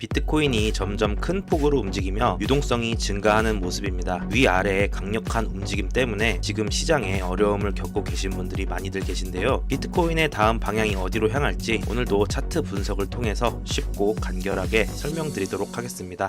비트코인이 점점 큰 폭으로 움직이며 유동성이 증가하는 모습입니다. 위아래의 강력한 움직임 때문에 지금 시장에 어려움을 겪고 계신 분들이 많이들 계신데요. 비트코인의 다음 방향이 어디로 향할지 오늘도 차트 분석을 통해서 쉽고 간결하게 설명드리도록 하겠습니다.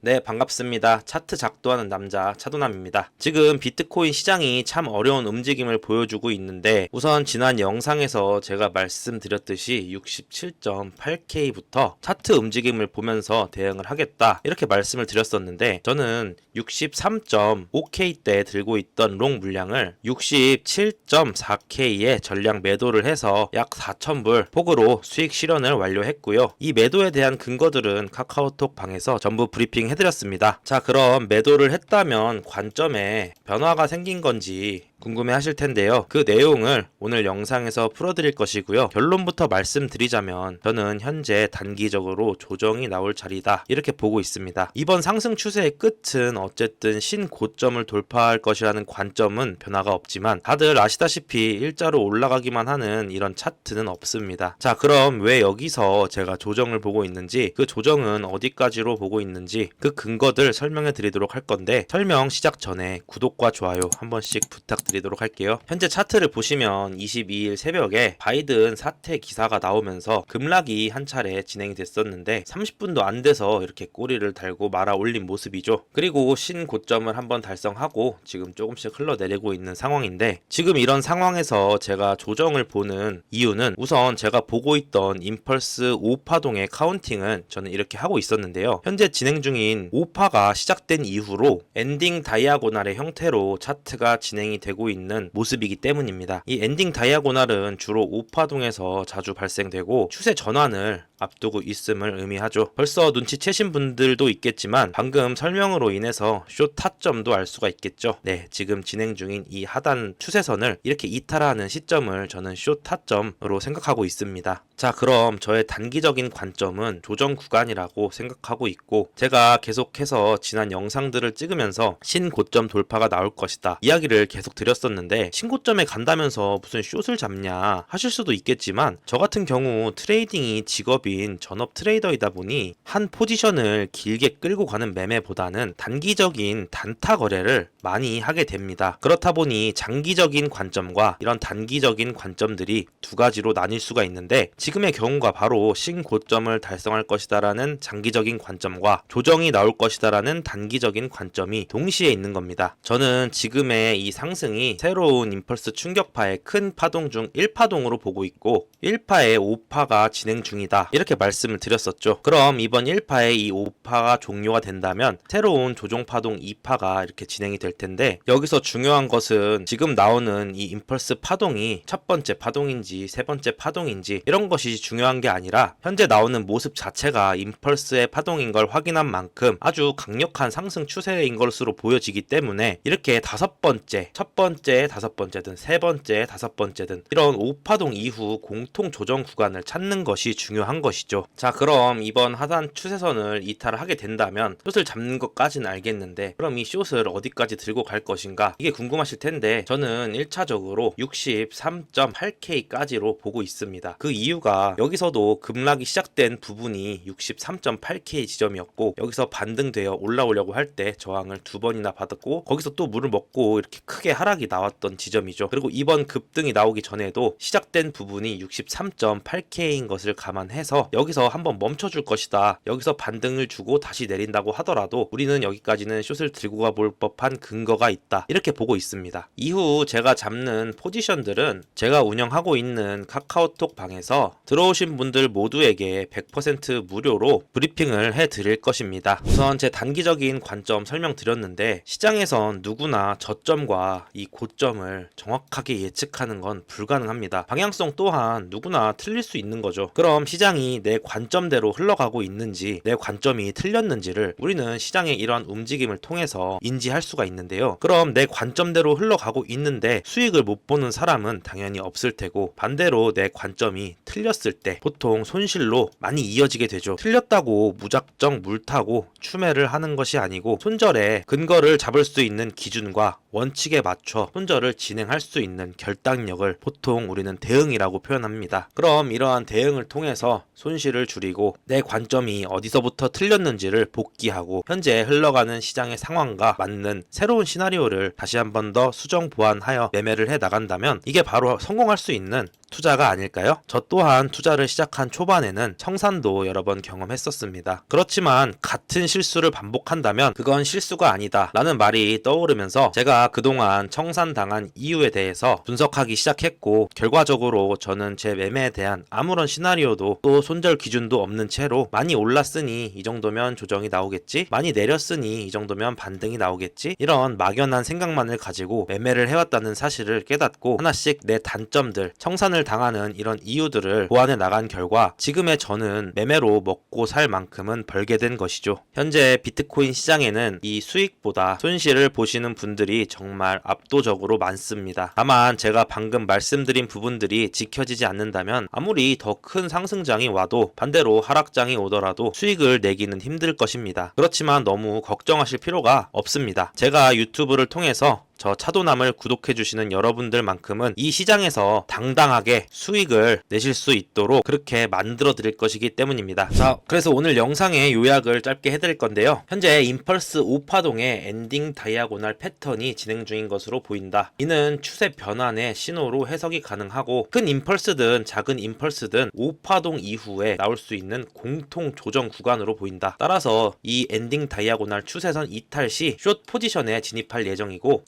네, 반갑습니다. 차트 작도하는 남자 차도남입니다. 지금 비트코인 시장이 참 어려운 움직임을 보여주고 있는데 우선 지난 영상에서 제가 말씀드렸듯이 67.8K부터 차트 움직임을 보면서 대응을 하겠다 이렇게 말씀을 드렸었는데 저는 63.5K 때 들고 있던 롱 물량을 67.4K에 전량 매도를 해서 약 4,000불 폭으로 수익 실현을 완료했고요. 이 매도에 대한 근거들은 카카오톡 방에서 전부 브리핑 해드렸습니다. 자, 그럼 매도를 했다면 관점에 변화가 생긴 건지 궁금해 하실 텐데요. 그 내용을 오늘 영상에서 풀어드릴 것이고요. 결론부터 말씀드리자면 저는 현재 단기적으로 조정이 나올 자리다 이렇게 보고 있습니다. 이번 상승 추세의 끝은 어쨌든 신고점을 돌파할 것이라는 관점은 변화가 없지만 다들 아시다시피 일자로 올라가기만 하는 이런 차트는 없습니다. 자, 그럼 왜 여기서 제가 조정을 보고 있는지, 그 조정은 어디까지로 보고 있는지 그 근거들 설명해 드리도록 할 건데, 설명 시작 전에 구독과 좋아요 한 번씩 부탁드립니다. 드리도록 할게요. 현재 차트를 보시면 22일 새벽에 바이든 사태 기사가 나오면서 급락이 한 차례 진행이 됐었는데 30분도 안 돼서 이렇게 꼬리를 달고 말아 올린 모습이죠. 그리고 신고점을 한번 달성하고 지금 조금씩 흘러내리고 있는 상황인데, 지금 이런 상황에서 제가 조정을 보는 이유는 우선 제가 보고 있던 임펄스 5파동의 카운팅은 저는 이렇게 하고 있었는데요. 현재 진행 중인 5파가 시작된 이후로 엔딩 다이아고날의 형태로 차트가 진행이 되고 있는 모습이기 때문입니다. 이 엔딩 다이아고날은 주로 5파동에서 자주 발생되고 추세 전환을 앞두고 있음을 의미하죠. 벌써 눈치채신 분들도 있겠지만 방금 설명으로 인해서 숏 타점도 알 수가 있겠죠. 네, 지금 진행 중인 이 하단 추세선을 이렇게 이탈하는 시점을 저는 숏 타점으로 생각하고 있습니다. 자, 그럼 저의 단기적인 관점은 조정 구간이라고 생각하고 있고, 제가 계속해서 지난 영상들을 찍으면서 신고점 돌파가 나올 것이다 이야기를 계속 드렸었는데, 신고점에 간다면서 무슨 숏을 잡냐 하실 수도 있겠지만, 저 같은 경우 트레이딩이 직업인 전업 트레이더이다 보니 한 포지션을 길게 끌고 가는 매매보다는 단기적인 단타 거래를 많이 하게 됩니다. 그렇다 보니 장기적인 관점과 이런 단기적인 관점들이 두 가지로 나뉠 수가 있는데, 지금의 경우가 바로 신고점을 달성할 것이다라는 장기적인 관점과 조정이 나올 것이다라는 단기적인 관점이 동시에 있는 겁니다. 저는 지금의 이 상승이 새로운 임펄스 충격파의 큰 파동 중 1파동으로 보고 있고, 1파의 5파가 진행 중이다 이렇게 말씀을 드렸었죠. 그럼 이번 1파의 이 5파가 종료가 된다면 새로운 조종파동 2파가 이렇게 진행이 될 텐데, 여기서 중요한 것은 지금 나오는 이 임펄스 파동이 첫 번째 파동인지 세 번째 파동인지 이런 것이 중요한 게 아니라 현재 나오는 모습 자체가 임펄스의 파동인 걸 확인한 만큼 아주 강력한 상승 추세인 것으로 보여지기 때문에 이렇게 다섯 번째, 첫 번째, 다섯 번째든 세 번째, 다섯 번째든 이런 5파동 이후 공통 조정 구간을 찾는 것이 중요한 것이죠. 자, 그럼 이번 하단 추세선을 이탈하게 된다면 숏을 잡는 것까지는 알겠는데, 그럼 이 숏을 어디까지 들고 갈 것인가 이게 궁금하실 텐데, 저는 1차적으로 63.8K까지로 보고 있습니다. 그 이유가 여기서도 급락이 시작된 부분이 63.8K 지점이었고, 여기서 반등되어 올라오려고 할 때 저항을 두 번이나 받았고, 거기서 또 물을 먹고 이렇게 크게 하락이 나왔던 지점이죠. 그리고 이번 급등이 나오기 전에도 시작된 부분이 63.8K인 것을 감안해서 여기서 한번 멈춰줄 것이다, 여기서 반등을 주고 다시 내린다고 하더라도 우리는 여기까지는 숏을 들고 가볼 법한 근거가 있다 이렇게 보고 있습니다. 이후 제가 잡는 포지션들은 제가 운영하고 있는 카카오톡 방에서 들어오신 분들 모두에게 100% 무료로 브리핑을 해드릴 것입니다. 우선 제 단기적인 관점 설명드렸는데, 시장에선 누구나 저점과 이 고점을 정확하게 예측하는 건 불가능합니다. 방향성 또한 누구나 틀릴 수 있는 거죠. 그럼 시장이 내 관점대로 흘러가고 있는지 내 관점이 틀렸는지를 우리는 시장의 이러한 움직임을 통해서 인지할 수가 있는데요. 그럼 내 관점대로 흘러가고 있는데 수익을 못 보는 사람은 당연히 없을 테고, 반대로 내 관점이 틀렸을 때 보통 손실로 많이 이어지게 되죠. 틀렸다고 무작정 물타고 추매를 하는 것이 아니고 손절에 근거를 잡을 수 있는 기준과 원칙에 맞춰 손절을 진행할 수 있는 결단력을 보통 우리는 대응이라고 표현합니다. 그럼 이러한 대응을 통해서 손실을 줄이고 내 관점이 어디서부터 틀렸는지를 복귀하고 현재 흘러가는 시장의 상황과 맞는 새로운 시나리오를 다시 한 번 더 수정 보완하여 매매를 해 나간다면 이게 바로 성공할 수 있는 투자가 아닐까요? 저 또한 투자를 시작한 초반에는 청산도 여러 번 경험했었습니다. 그렇지만 같은 실수를 반복한다면 그건 실수가 아니다 라는 말이 떠오르면서 제가 그동안 청산당한 이유에 대해서 분석하기 시작했고, 결과적으로 저는 제 매매에 대한 아무런 시나리오도 또 손절 기준도 없는 채로 많이 올랐으니 이 정도면 조정이 나오겠지, 많이 내렸으니 이 정도면 반등이 나오겠지, 이런 막연한 생각만을 가지고 매매를 해왔다는 사실을 깨닫고 하나씩 내 단점들, 청산을 당하는 이런 이유들을 보완해 나간 결과 지금의 저는 매매로 먹고 살 만큼은 벌게 된 것이죠. 현재 비트코인 시장에는 이 수익보다 손실을 보시는 분들이 정말 압도적으로 많습니다. 다만 제가 방금 말씀드린 부분들이 지켜지지 않는다면 아무리 더 큰 상승장이 와도 반대로 하락장이 오더라도 수익을 내기는 힘들 것입니다. 그렇지만 너무 걱정하실 필요가 없습니다. 제가 유튜브를 통해서 저 차도남을 구독해주시는 여러분들만큼은 이 시장에서 당당하게 수익을 내실 수 있도록 그렇게 만들어 드릴 것이기 때문입니다. 자, 그래서 오늘 영상의 요약을 짧게 해드릴 건데요. 현재 임펄스 5파동의 엔딩 다이아고날 패턴이 진행 중인 것으로 보인다. 이는 추세 변환의 신호로 해석이 가능하고 큰 임펄스든 작은 임펄스든 5파동 이후에 나올 수 있는 공통 조정 구간으로 보인다. 따라서 이 엔딩 다이아고날 추세선 이탈 시 숏 포지션에 진입할 예정이고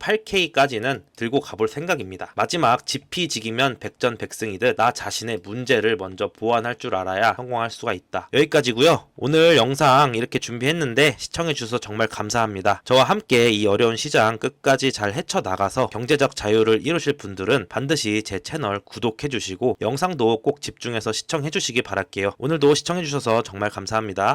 63.8K까지는 들고 가볼 생각입니다. 마지막 지피지기면 백전백승이듯 나 자신의 문제를 먼저 보완할 줄 알아야 성공할 수가 있다. 여기까지고요. 오늘 영상 이렇게 준비했는데 시청해주셔서 정말 감사합니다. 저와 함께 이 어려운 시장 끝까지 잘 헤쳐나가서 경제적 자유를 이루실 분들은 반드시 제 채널 구독해주시고 영상도 꼭 집중해서 시청해주시기 바랄게요. 오늘도 시청해주셔서 정말 감사합니다.